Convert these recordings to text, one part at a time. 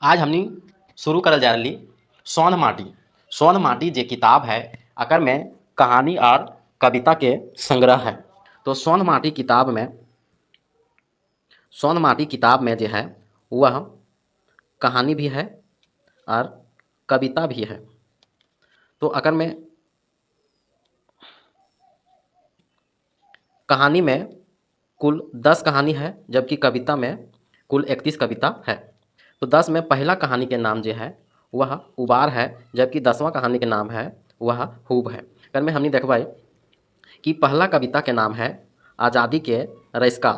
आज हमनी शुरू करल जा रही सोन माटी। सोन माटी जे किताब है अकर में कहानी और कविता के संग्रह है। तो सोन माटी किताब में जो है वह कहानी भी है और कविता भी है। तो अगर में कहानी में कुल 10 कहानी है, जबकि कविता में कुल 31 कविता है। तो 10 में पहला कहानी के नाम जो है वह उबार है, जबकि 10वां कहानी के नाम है वह हूब है। अगर में हमने देखबाई कि पहला कविता के नाम है आज़ादी के रस्का,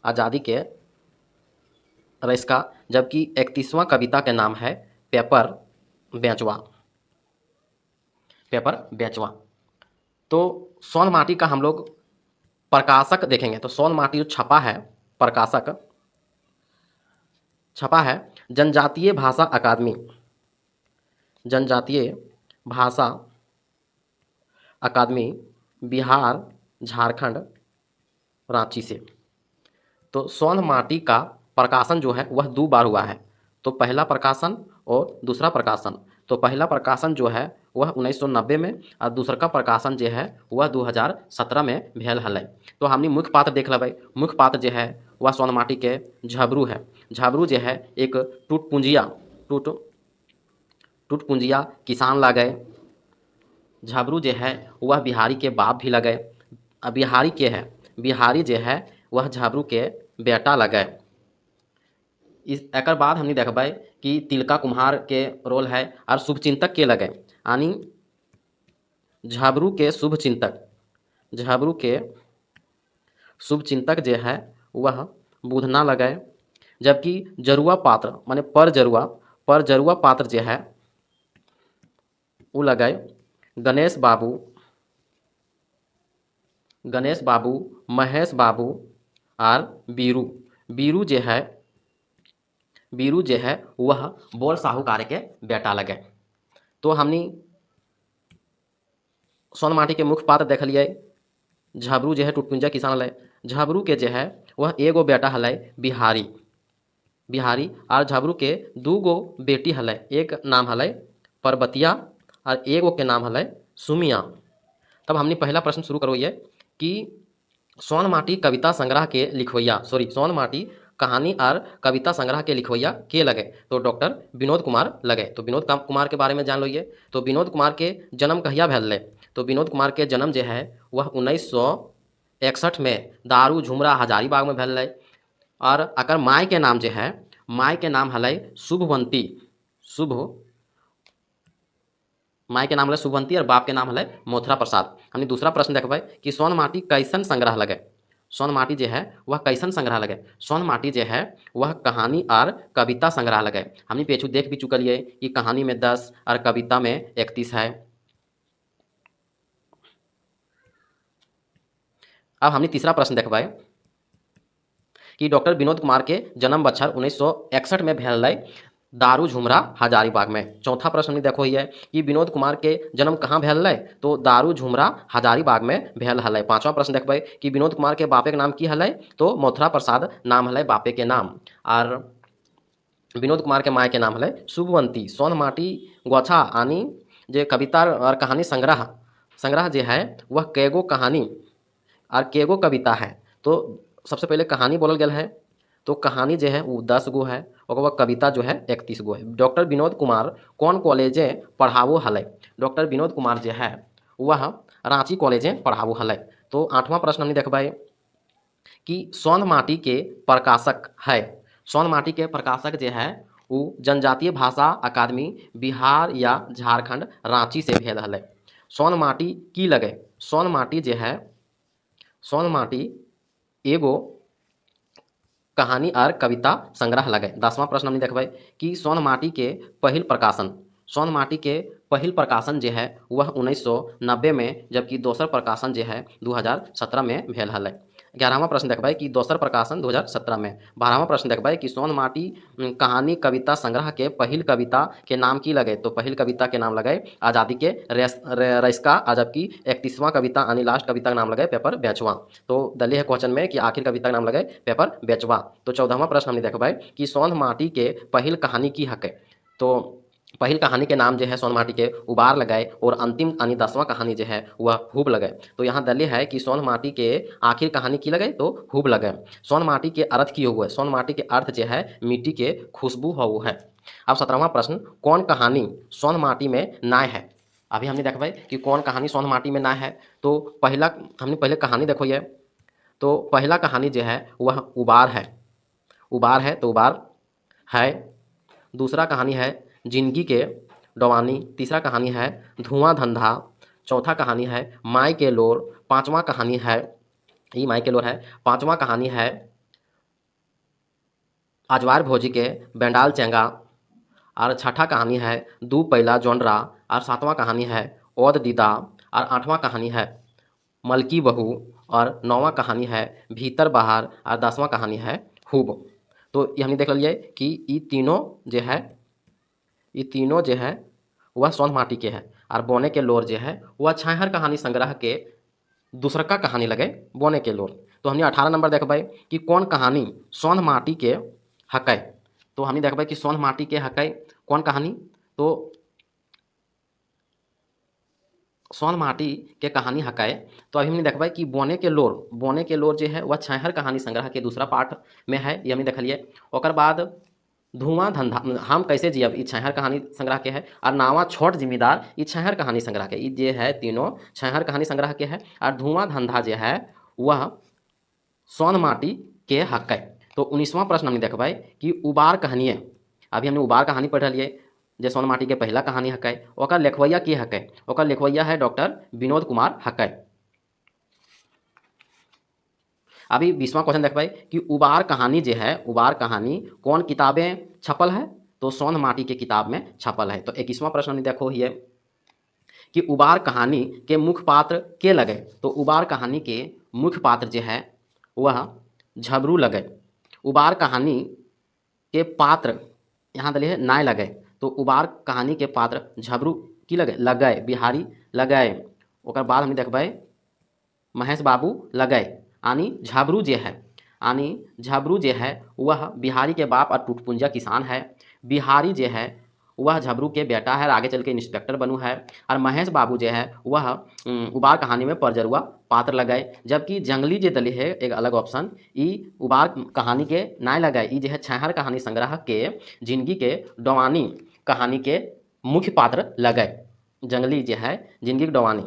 आज़ादी के रस्का, जबकि 31वां कविता के नाम है पेपर बेचवा, पेपर बेचवा। तो सोन माटी का हम लोग प्रकाशक देखेंगे तो सोन माटी जो छपा है, प्रकाशक छपा है जनजातीय भाषा अकादमी, जनजातीय भाषा अकादमी, बिहार झारखंड रांची से। तो सोन माटी का प्रकाशन जो है वह 2 बार हुआ है। तो पहला प्रकाशन और दूसरा प्रकाशन। तो पहला प्रकाशन जो है वह 1990 में और दूसरा का प्रकाशन जो है वह 2017 में भेल हलै। तो हमने मुख्य पात्र देख लेबै। मुख्य पात्र जो है वह सोन माटी के झबरू है। झबरू जो है एक टूटपुंजिया किसान लगे। झबरू जो है वह बिहारी के बाप भी लगे। बिहारी के है, बिहारी जो है वह झबरू के बेटा लगे। इस एकर बाद हमने देखबै कि तिलका कुम्हार के रोल है और शुभचिंतक के लगे, यानी झबरू के शुभचिंतक, झबरू के शुभचिंतक जो है वह बुधना लगे। जबकि जरुआ पात्र माने पर जरुआ पात्र जो है वो लगे गणेश बाबू, गणेश बाबू, महेश बाबू और बीरू। बीरू जो है, बीरू जो है वह बोल साहूकार के बेटा लगे। तो हमनी सोन माटी के मुख्य पात्र देखलिए। झबरू जो है टुटपुंजा किसान हलै। झबरू के जो है वह एगो बेटा हलै बिहारी, बिहारी और झबरू के 2 गो बेटी हलै। एक नाम हलै परबतिया और एगो के नाम हलै सुमिया। तब हमने पहला प्रश्न शुरू करो ये कि सोन माटी कविता संग्रह के लिखवैया, सोन माटी कहानी और कविता संग्रह के लिखवैया के लगे। तो डॉक्टर विनोद कुमार लगे। तो विनोद कुमार के बारे में जान लो ये। तो विनोद कुमार के जन्म कहिया भेल रहे? तो विनोद कुमार के जन्म जो है वह 1961 में दारू झुमरा हजारीबाग में भेल रहे। और अकर माय के नाम जो है, माय के नाम हलै शुभवंती, माय के नाम हलै शुभवंती और बाप के नाम हलै मोथरा प्रसाद। हमने दूसरा प्रश्न देखबै कि सोन माटी कैसन संग्रह लगे। सोन माटी जो है वह कैसन संग्रह लगे? सोन माटी जो है वह कहानी और कविता संग्रह लगे। हमने पेछू देख भी चुकलिए कि कहानी में 10 और कविता में 31 है। अब हमने तीसरा प्रश्न देखबै कि डॉक्टर विनोद कुमार के जन्म बछर 1961 में भेल रहे दारू झुमरा हजारीबाग में। चौथा प्रश्न में देखो ये कि विनोद कुमार के जन्म कहाँ भेल रहे? तो दारू झुमरा हजारीबाग में भेल हलै। पांचवा प्रश्न देखबै कि विनोद कुमार के बापे के नाम की हलै? तो मोथरा प्रसाद नाम हलै बापे के नाम। और विनोद कुमार के माय के नाम हलै शुभवंती। सोन माटी गोछा यानी जे कविता और कहानी संग्रह जो है वह कैगो कहानी और केगो कविता है? तो सबसे पहले कहानी बोलल गेल है। तो कहानी जो है वो 10 गो है। और बाद कविता जो है 31 गो है। डॉक्टर विनोद कुमार कौन कॉलेजे पढ़ावो हलै? डॉक्टर विनोद कुमार जो है वह रांची कॉलेजे पढ़ावो हलै। तो 8वां प्रश्न हमने देखबै कि सोन माटी के प्रकाशक है। सोन माटी के प्रकाशक जो है वो जनजातीय भाषा अकादमी बिहार या झारखंड रांची से भेल हलै। सोन माटी की लगे? सोन माटी जो है, सोन माटी एगो कहानी और कविता संग्रह लगे। 10वां प्रश्न हमने देखबै कि सोन माटी के पहिल प्रकाशन, सोन माटी के पहिल प्रकाशन जो है वह 1990 में, जबकि दोसर प्रकाशन जो है 2017 में भेल हलै। 11वां प्रश्न देखबै कि दोसर प्रकाशन 2017 में। 12वां प्रश्न देखबै कि सोन माटी कहानी कविता संग्रह के पहिल कविता के नाम की लगे, तो पहिल कविता के नाम लगे आज़ादी के रस्का, आ जबकि 31वां कविता यानी लास्ट कविता का नाम लगे पेपर बेचवा। तो दलिए है क्वेश्चन में कि आखिर कविता का नाम लगे पेपर बेचवा। तो 14वां प्रश्न हमने देखबै कि सोन माटी के पहिल कहानी की हके, तो पहिल कहानी के नाम जो है सोन माटी के उबार लगाए, और अंतिम यानी 10वां कहानी जो है वह खूब लगे। तो यहाँ दलिए है कि सोन माटी के आखिर कहानी की लगे, तो खूब लगे। सोन माटी के अर्थ की हुआ है, सोन माटी के अर्थ जो है मिट्टी के खुशबू हो है। अब 17वां प्रश्न, कौन कहानी सोन माटी में नाय है। अभी हमने देखबै कि कौन कहानी सोन माटी में नाय है। तो पहला हमने पहले कहानी देखो ये, तो पहला कहानी जो है वह उबार है, उबार है तो उबार है। दूसरा कहानी है जिंदगी के डवानी। तीसरा कहानी है धुआं धंधा। चौथा कहानी है माई के लोर। पांचवा कहानी है, ये माई के लोर है। पांचवा कहानी है अजवार भोजी के बेंडाल चेंगा। और छठा कहानी है दू पैला जोनरा। और सातवां कहानी है ओद दीदा। और आठवां कहानी है मलकी बहू। और नौवां कहानी है भीतर बाहर। और 10वां कहानी है खूब। तो ये हमने देख लिया कि ये तीनों जो है, ये तीनों जो है वह सोन माटी के है। और बोने के लोर जो है वह छाहर कहानी संग्रह के दूसरका कहानी लगे बोने के लोर। तो हमने 18 नंबर देखबै कि कौन कहानी सोन माटी के हकै। तो हमने देखबै कि सोन माटी के हकै कौन कहानी, तो सोन माटी के कहानी हकै। तो अभी हमने देखबै कि बोने के लोर, बोने के लोर जो है वह छाहर कहानी संग्रह के दूसरा पार्ट में है, ये हमने देखलिए। ओकर बाद धुआं धंधा हम कैसे जियब, ई छाहर कहानी संग्रह के है। और नावा छोट जिम्मेदार ई छाहर कहानी संग्रह के, ई जे है तीनों छाहर कहानी संग्रह के है। और धुआं धंधा जो है वह सोन माटी के हकै। तो 19वां प्रश्न हमने देखबै कि उबार कहानिए। अभी हमने उबार कहानी पढ़ लिए जे सोन माटी के पहला कहानी हकै, ओकर लेखवैया के हकै। ओकर लेखवैया है डॉक्टर विनोद कुमार हकै। अभी 20वां क्वेश्चन देखबै कि उबार कहानी जो है, उबार कहानी कौन किताबें छपल है, तो सोन माटी के किताब में छपल है। तो 21वां प्रश्न हमने देखो ये कि उबार कहानी के मुख्य पात्र के लगे, तो उबार कहानी के मुख्य पात्र जो है वह झबरू लगे। उबार कहानी के पात्र यहाँ दलिए नाय लगे, तो उबार कहानी के पात्र झबरू की लगे बिहारी लगे। ओकर बाद हम देखबै महेश बाबू लगे, यानी झबरू जे है, यानी झबरू जे है वह बिहारी के बाप और टूटपुंजा किसान है। बिहारी जे है वह झबरू के बेटा है और आगे चल के इंस्पेक्टर बनू है। और महेश बाबू जो है वह उबार कहानी में परजरुआ पात्र लगाए। जबकि जंगली जे दली है एक अलग ऑप्शन, ई उबार कहानी के नाय लगाए, ई जो है छाहर कहानी संग्रह के जिंदगी के डवानी कहानी के मुख्य पात्र लगाए। जंगली जो है जिंदगी के डवानी,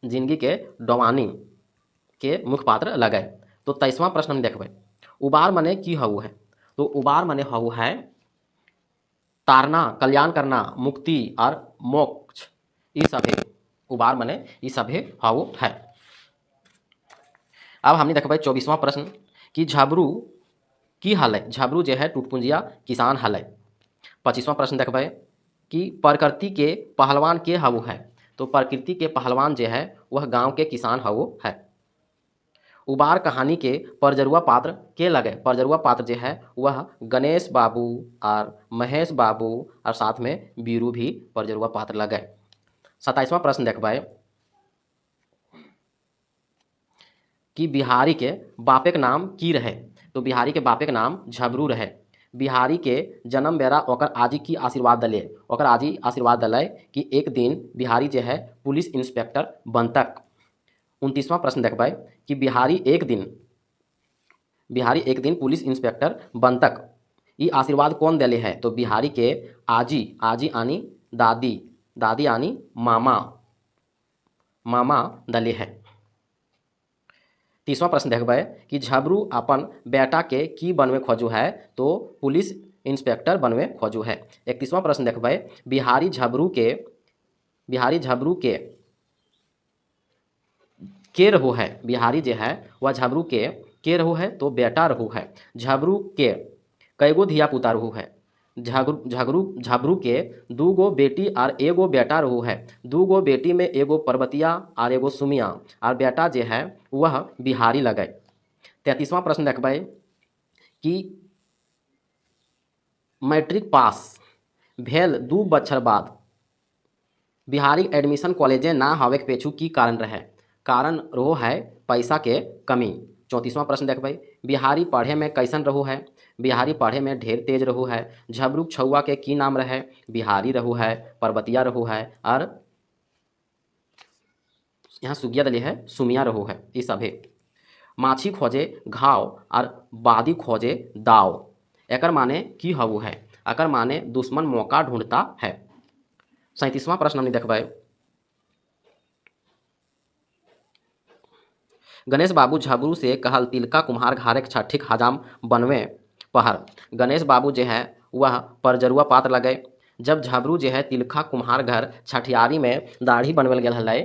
जिंदगी के डवानी के मुख्य पात्र लगाए। तो 23वां प्रश्न हम देखबै उबार मने की हऊ है, तो उबार मने हऊ है तारना, कल्याण करना, मुक्ति और मोक्ष, ये सभे उबार मने ये सभे हऊ है। अब हमने देखबै 24वां प्रश्न कि झबरू की हल है, झबरू जो है टूटपुंजिया किसान हल है। 25वां प्रश्न देखबै कि प्रकृति के पहलवान के हऊ है, तो प्रकृति के पहलवान जो है वह गांव के किसान हऊ है। उबार कहानी के परजरुआ पात्र के लगे, परजरुआ पात्र जो है वह गणेश बाबू और महेश बाबू और साथ में बीरू भी परजरुआ पात्र लगे। 27वां प्रश्न देखबै कि बिहारी के बापे के नाम की रहे, तो बिहारी के बापे के नाम झबरू रहे। बिहारी के जन्म बेरा ओकर आजी की आशीर्वाद दले, ओकर आजी आशीर्वाद दले कि एक दिन बिहारी जो है पुलिस इंस्पेक्टर बनतक। 29वां प्रश्न देखबै कि बिहारी एक दिन पुलिस इंस्पेक्टर बनतक, ये आशीर्वाद कौन दिले है, तो बिहारी के आजी, आजी आनी दादी, दादी आनी मामा, मामा दले है। 30वां प्रश्न देखबै कि झबरू अपन बेटा के की बनवे खोजू है, तो पुलिस इंस्पेक्टर बनवे खोजू है। 31वां प्रश्न देखबै बिहारी झबरू के रहू है, बिहारी जो है वह झबरू के रहू है, तो बेटा रहू है। झबरू के कैगो धिया पुता रहू है, झबरू के दू गो बेटी और एगो बेटा रहू है। दू गो बेटी में एगो पर्वतिया और एगो सुमिया और बेटा जे है वह बिहारी लगे। 33वां प्रश्न देखबै कि मैट्रिक पास भेल 2 बछर बाद बिहारी एडमिशन कॉलेजे ना होवे के पेछू की कारण रहे। कारण रहो है पैसा के कमी। 34वां प्रश्न देखबै बिहारी पढ़े में कैसन रहू है। बिहारी पढ़े में ढेर तेज रहू है। झबरू छौआ के की नाम रहे। बिहारी रहू है, पर्वतिया रहू है और यहाँ सुगिया दले है सुमिया रहू है। ई सभे माछी खोजे घाव और बादी खोजे दाव। एकर माने की हवू है। एकर माने दुश्मन मौका ढूंढता है। 37वां प्रश्न हमने देखबै गणेश बाबू झबरू से कहल तिलका कुम्हार घारे छठिक हजाम बनवे पहर। गणेश बाबू जो है वह परजरुआ पात्र लगे। जब झबरू जो है तिलका कुम्हार घर छठियारी में दाढ़ी बनवल गेल हलै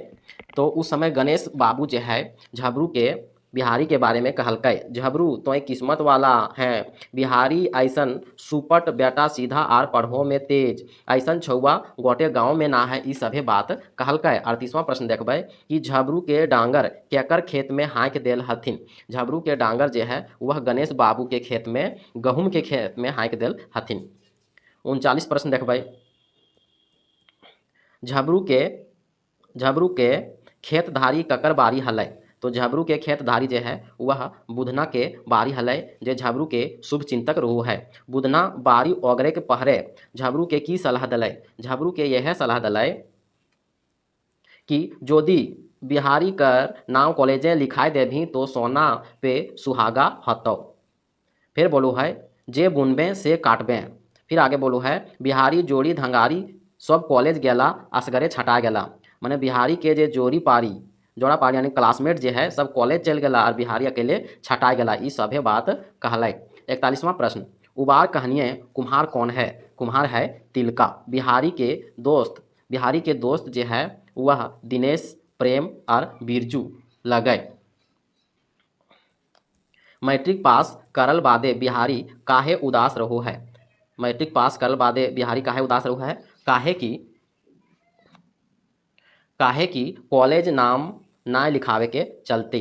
तो उस समय गणेश बाबू जो है झबरू के बिहारी के बारे में कहलकै झबरू तो किस्मत वाला है। बिहारी ऐसन सुपट बेटा सीधा आर पढ़ो में तेज ऐसन छौआ गोटे गाँव में ना है। ई सभे बात कहलकै। 38वां प्रश्न देखबै कि झबरू के डांगर केकर खेत में हाँक देल हथिन। झबरू के डांगर जो है वह गणेश बाबू के खेत में गहूम के खेत में हाँक देल हथिन। 39 प्रश्न देखबै झबरू के खेतधारी ककर बारी हलै। तो झबरू के खेतधारी जो है वह बुधना के बारी हलै जे झबरू के शुभ चिंतक रहू है। बुधना बारी ओगरे के पहरे झबरू के की सलाह दलै। झबरू के यह सलाह दलै कि जोदी बिहारी कर नाम कॉलेजे लिखाई देभी तो सोना पे सुहागा हतौ। फिर बोलू है जे बुनबे से काटबे। फिर आगे बोलू है बिहारी जोड़ी धंगारी सब कॉलेज गेला असगरे छटा गेला। माने बिहारी के जे जोड़ा पारी यानी क्लासमेट जे है सब कॉलेज चल गेला और बिहारी अकेले छटा गेला। ई सभे बात कहलै। 41वां प्रश्न उबार कहनिए कुम्हार कौन है। कुम्हार है तिलका। बिहारी के दोस्त जे है वह दिनेश, प्रेम और बिरजू लगे। मैट्रिक पास करल बादे बिहारी काहे उदास रहो है। मैट्रिक पास करल बादे बिहारी काहे उदास रहो है। काहे कि कॉलेज नाम ना लिखावे के चलते।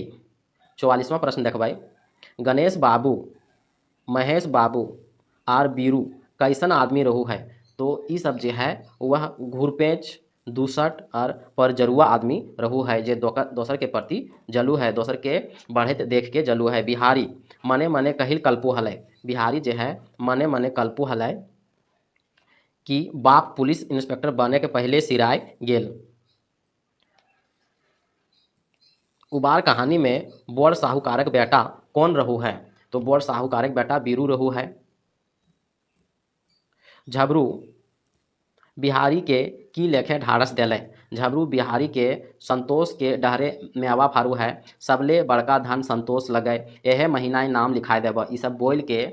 44वां प्रश्न देखबै गणेश बाबू, महेश बाबू और बीरू कैसन आदमी रहू है। तो ई सब जे है वह घूरपेच दुसट और परजरुआ आदमी रहू है जे दोसर के प्रति जलू है, दोसर के बढ़त देख के जलू है। बिहारी मने मने कहिल कल्पू हलै। बिहारी जे है मने मने कल्पू हलै कि बाप पुलिस इंस्पेक्टर बने के पहले सिराय गेल। उबार कहानी में बड़ साहूकारक बेटा कौन रहू है। तो बड़ साहूकारक बेटा बीरू रहू है। झबरू बिहारी के की लेखे ढारस देले। झबरू बिहारी के संतोष के डहरे मेवा फारू है। सबले बड़का धन संतोष लगे यह महीना नाम लिखाई देव। ई सब बोल के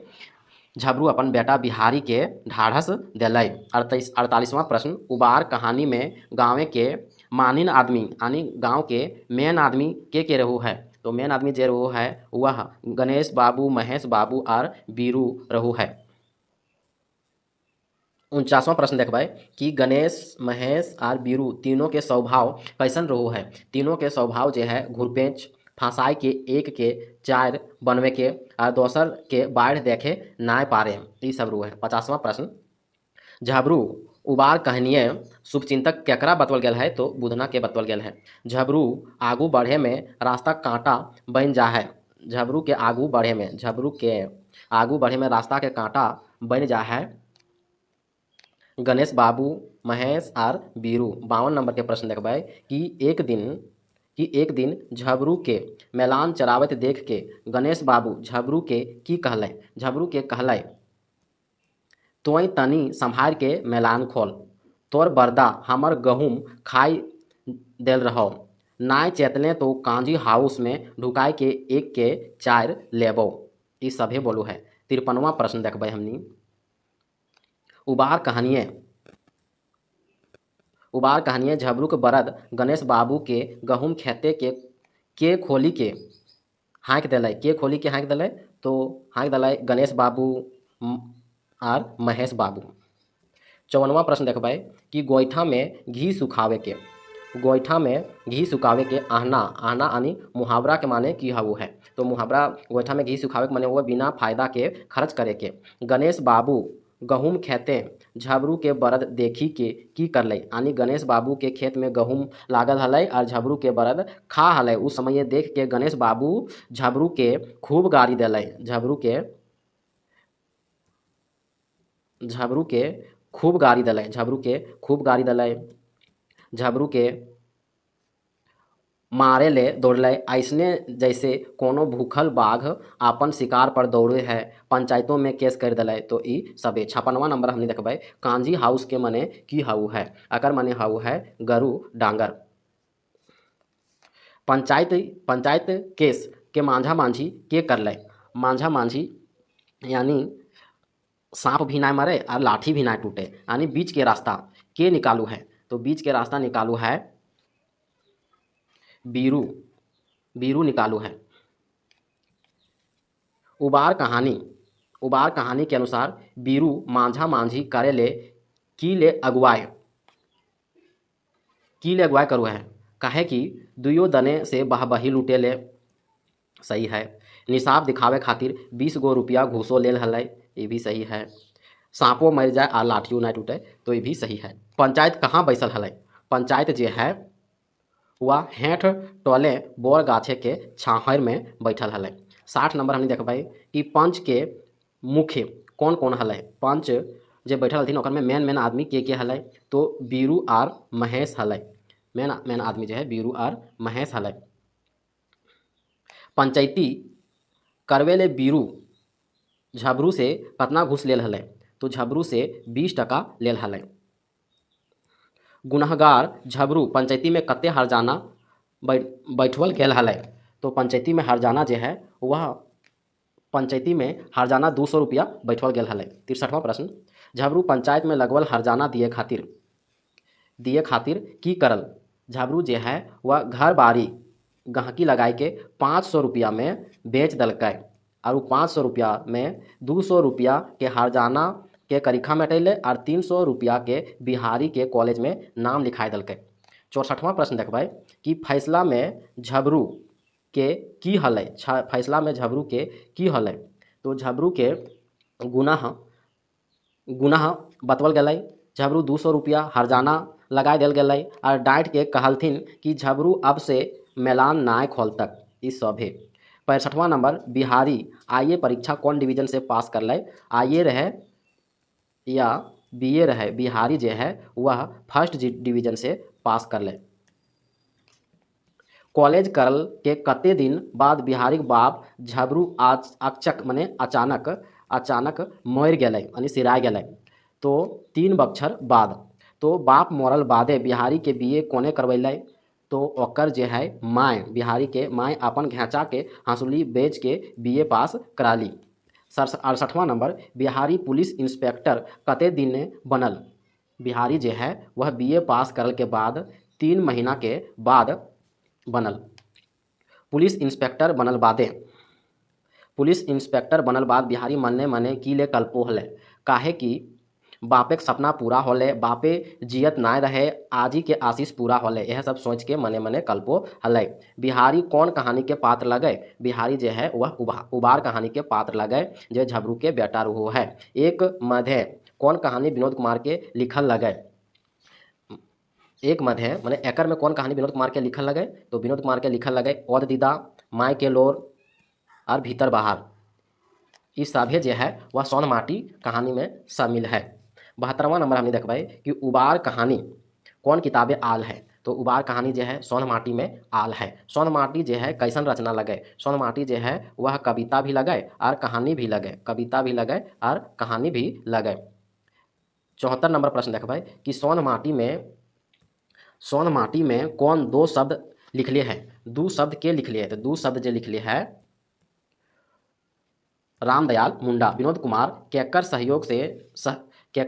झबरू अपन बेटा बिहारी के ढाढ़स दिलै। 48वां प्रश्न उबार कहानी में गाँव के मानिन आदमी यानी गांव के मेन आदमी के रहू है। तो मेन आदमी जे रहू है वह गणेश बाबू, महेश बाबू और बीरू रहू है। 49वां प्रश्न देखबै कि गणेश, महेश और बीरू तीनों के स्वभाव कैसन रहू है। तीनों के स्वभाव जो है घुरपेच, फंसाई के एक के चार बनवे के और दोसर के बाढ़ देखे ना पारे। ई सब रहू है। 50वां प्रश्न झबरू उबार कहनिए शुभचिंतक केकरा बतवल गेल है। तो बुधना के बतवल गेल है। झबरू आगू बढ़े में रास्ता कांटा बन जा है। झबरू के आगू बढ़े में रास्ता के कांटा बन जा है। गणेश बाबू, महेश और बीरू। 52 नंबर के प्रश्न देखबै कि एक दिन झबरू के मैलान चरावत देख के गणेश बाबू झबरू के की कहलै। झबरू के कहलै तोय तनी संभार के मैलान खोल। तोर बरदा हमर गहूम खाई देल रहो। नाय चेतले तो कांजी हाउस में ढुकाई के एक के चार लेबो। ई सभे बोलू है। 53वां प्रश्न देखबै हमनी उबार कहानिए झबरू के बरद गणेश बाबू के गहूम खेते के खोली के हाँक दिलै। के खोली के हाँक दिलै। तो हाँक दिलै गणेश बाबू, और महेश बाबू। 54वां प्रश्न देखबै कि गोईठा में घी सुखावे के, गोईठा में घी सुखावे के आहना, आहना यानी मुहावरा के माने की हउ है। तो मुहावरा गोईठा में घी सुखावे के माने हुआ बिना फायदा के खर्च करे के। गणेश बाबू गहूम खेते झबरू के बरद देखी के की करलै, यानी गणेश बाबू के खेत में गहूम लागल हलै और झबरू के बरद खा हलै। उस समय ये देख के गणेश बाबू झबरू के खूब गाड़ी देलै, झबरू के खूब गाड़ी देलै, झबरू के खूब गाड़ी देलै, झबरू के मारे ले दौड़लै। ऐसने जैसे कोनो भूखल बाघ आपन शिकार पर दौड़े है, पंचायतों में केस कर दिलै। तो ई सबे। 56वां नंबर हमने देखबै कांजी हाउस के मने की हउ है, अकर मने हउ है गरु डांगर। पंचायत केस के मांझा मांझी के करलै, मांझा मांझी यानी सांप भी ना मरे और लाठी भी ना टूटे, यानी बीच के रास्ता के निकालू है। तो बीच के रास्ता निकालू है बीरू, बीरू निकालू है। उबार कहानी, उबार कहानी के अनुसार बीरू मांझा मांझी करे ले की ले अगुवाए, की ले अगुवाए करू है, काहे कि दुयो दने से बही लूटे ले। सही है। निसाब दिखावे खातिर 20 गो रुपया घूसो लेल हलै, ये भी सही है। सांपो मर जाए और लाठियो ना टूटे, तो ये भी सही है। पंचायत कहाँ बैसल हलै, पंचायत जे है वह हेठ टोले बोर गाछे के छाहर में बैठल हलै। 60 नंबर हमने देखबै कि पंच के मुख्य कौन कौन हलै, पंच जे बैठल हथिन ओकर में मेन आदमी के हलै, तो बीरू और महेश हलै। मेन आदमी जो है बीरू और महेश हलै। पंचायती करवे ले बीरू झबरू से कितना घूस लेल हलै, तो झबरू से 20 टका लेल हलै। गुनहगार झबरू पंचायती में कते हरजाना बैठवल गेल हलै, तो पंचायती में हरजाना जो है वह पंचायती में हरजाना 200 रुपया बैठवल गेल हलै। 63वां प्रश्न झबरू पंचायत में लगवल हरजाना दिए खातिर की करल, झबरू जो है वह घर बारी गहकी लगाई के 500 रुपया में बेच दलकै और 500 रुपया में 200 रुपया के हरजाना के करीखा में हटैले और 300 रुपया के बिहारी के कॉलेज में नाम लिखाए दलकै। 64वां प्रश्न देखबै कि फैसला में झबरू के की हलै, फैसला में झबरू के की हलै, तो झबरू के गुनाह बतवल गेलै। झबरू 200 रुपया हरजाना लगा दिल गेलै और डांट के कहलथिन कि झबरू अब से मेलान नाय खोलतक, इस सभे। 65वां नंबर बिहारी आईए परीक्षा कौन डिवीजन से पास करलै, आईए रहे या बीए रहे, बिहारी जो है वह फर्स्ट डिवीजन से पास करलै। कॉलेज करल के कते दिन बाद बिहारी के बाप झबरू अचक मने अचानक मर गेलै, यानी सिराय गेलै, तो 3 बछर बाद। तो बाप मरल बादे बिहारी के बीए कोने करवैलै, तो ओकर जे है माय, बिहारी के माय अपन घेचा के हंसुली बेच के बीए पास कराली। 68वां नंबर बिहारी पुलिस इंस्पेक्टर कते दिन बनल, बिहारी जो है वह बीए पास करल के बाद 3 महीना के बाद बनल। पुलिस इंस्पेक्टर बनल बाद बिहारी मने की ले कल्पो हलै, काहे कि बापे के सपना पूरा होले, बापे जियत ना रहे, आजी के आशीष पूरा होले, यह सब सोच के मने कल्पो हलै। बिहारी कौन कहानी के पात्र लगे, बिहारी जो है वह उबार कहानी के पात्र लगे, जो झबरू के बेटा रूहो है। एक मध्य कौन कहानी विनोद कुमार के लिखल लगे, एक मध्य माने एकर में कौन कहानी विनोद कुमार के लिखल लगे, तो विनोद कुमार के लिखल लगे ओद दीदा, माय के लोर और भीतर बाहर। इस सभे जो है वह सोन माटी कहानी में शामिल है। 72वां नंबर हमने देखबै कि उबार कहानी कौन किताबें आल है, तो उबार कहानी जो है सोन माटी में आल है। सोन माटी जो है कैसन रचना लगे, सोन माटी जो है वह कविता भी लगे और कहानी भी लगे, कविता भी लगे और कहानी भी लगे। 74 नंबर प्रश्न देखबै कि सोन माटी में कौन 2 शब्द लिखले है, 2 शब्द के लिखले है, तो 2 शब्द जो लिखले है रामदयाल मुंडा। विनोद कुमार केकर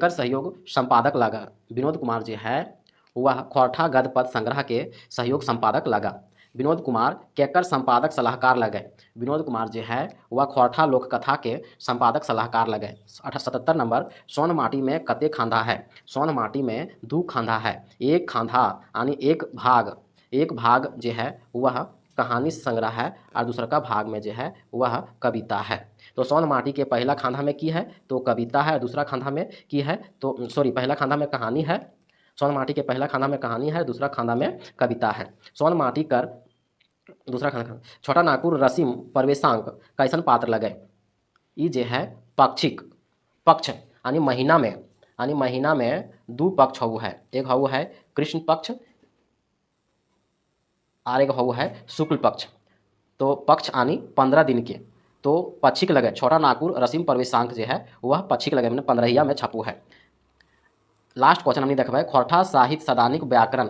सहयोग संपादक लगा, विनोद कुमार जो है वह खोरठा गद्य पद संग्रह के सहयोग संपादक लगा। विनोद कुमार केकर संपादक सलाहकार लगे। विनोद कुमार जो है वह खोरठा लोक कथा के संपादक सलाहकार लगे। 77 नंबर, सोन माटी में कते खांधा है। सोन माटी में दू खांधा है। एक खांधा यानी एक भाग जो है वह कहानी संग्रह है और दूसरा का भाग में जो है वह कविता है। तो सोन माटी के पहला खांधा में की है तो कविता है, दूसरा खांधा में की है तो सॉरी पहला खांधा में कहानी है। सोन माटी के पहला खांधा में कहानी है, दूसरा खांधा में कविता है। सोन माटी कर दूसरा खांधा छोटा नागपुर रसीम परवेशांक कैसन पात्र लगे। ई जे है पाक्षिक पक्ष यानी महीना में दू पक्ष हउ है। एक हउ है कृष्ण पक्ष और एक हउ है शुक्ल पक्ष। तो पक्ष यानी 15 दिन के तो पक्षिक लगे। छोटा नागपुर रसीम परवेशांक जो है वह पक्षिक लगे, मैंने 15 में छपू है। लास्ट क्वेश्चन हमने देखा है खोरठा साहित्य सदानिक व्याकरण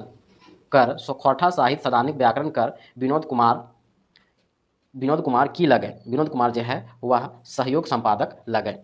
कर। खोरठा साहित्य सदानिक व्याकरण कर विनोद कुमार की लगे। विनोद कुमार जो है वह सहयोग संपादक लगे।